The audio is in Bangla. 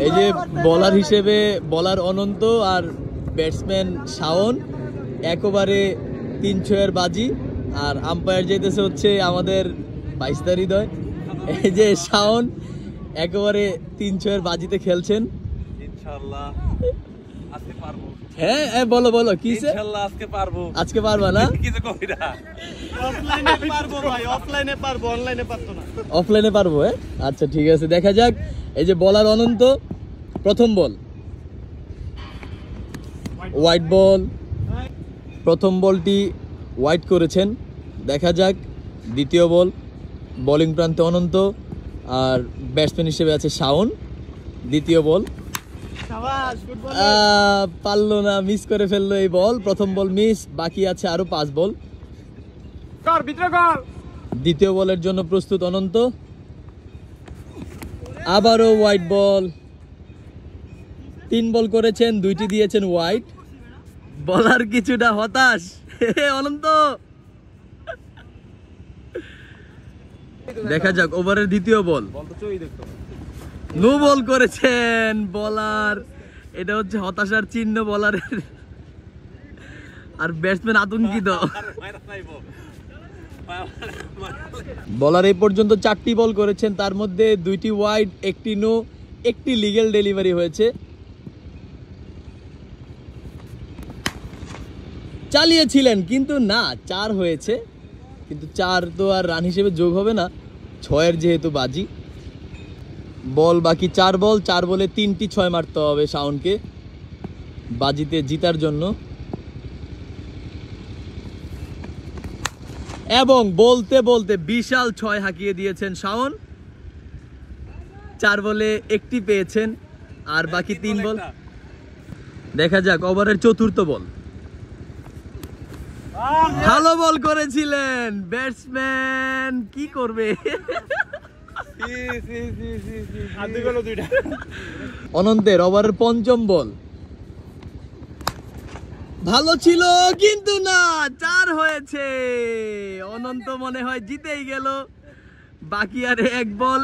এই যে বলার হিসেবে বলার অনন্ত আর ব্যাটসম্যান শাওন একবারে 3-6 বাজি। আর আম্পায়ার যেতেছে হচ্ছে আমাদের 22 হৃদয়। এই যে শাওন একেবারে 3-6 বাজিতে খেলছেন। ইনশাআল্লাহ আজকে পারবো। হ্যাঁ বলো বলো কি ইনশাআল্লাহ আজকে পারবো। আজকে পারবা না? কিছু কই না। অফলাইনে পারবো ভাই, অফলাইনে পারবো, অনলাইনে পারতো না। অফলাইনে পারবো। আচ্ছা ঠিক আছে, দেখা যাক। এই যে বলার অনন্ত, প্রথম বল হোয়াইট বল, প্রথম বলটি হোয়াইট করেছেন। দেখা যাক দ্বিতীয় বল, বোলিং প্রান্তে অনন্ত আর ব্যাটসম্যান হিসেবে আছে শাওন। দ্বিতীয় বল পারলো না, মিস করে ফেললো এই বল। প্রথম বল মিস, বাকি আছে আরো 5 বল। দ্বিতীয় বলের জন্য প্রস্তুত অনন্ত। আবারও হোয়াইট বল, 3 বল করেছেন, 2টি দিয়েছেন হোয়াইট। বলার কিছুটা হতাশ অনন্ত। দেখা যাক ওভারের দ্বিতীয় বল, নো বল করেছেন বলার। এটা হচ্ছে হতাশার চিহ্ন বলারের। আর ব্যাটসম্যান আতঙ্কিত। বলার এই পর্যন্ত 4টি বল করেছেন, তার মধ্যে 2টি ওয়াইড, 1টি নো, 1টি লিগ্যাল ডেলিভারি হয়েছে। চালিয়েছিলেন কিন্তু না, 4 হয়েছে, কিন্তু 4 তো আর রান হিসেবে যোগ হবে না, 6-এর যেহেতু বাজি। বল বাকি 4 বল, 4 বলে 3টি 6 মারতে হবে শাওনকে বাজিতে জিতার জন্য। এবং বলতে বলতে বিশাল 6 হাঁকিয়ে দিয়েছেন শাওন। 4 বলে 1টি পেয়েছেন আর বাকি 3 বল। দেখা যাক ওভারের চতুর্থ বল, ভালো বল করেছিলেন ব্যাটসম্যান, কি করবে। অনন্তের ওভারের পঞ্চম বল ভালো ছিল কিন্তু না, 4 হয়েছে। অনন্ত মনে হয় জিতেই গেল, বাকি আর 1 বল।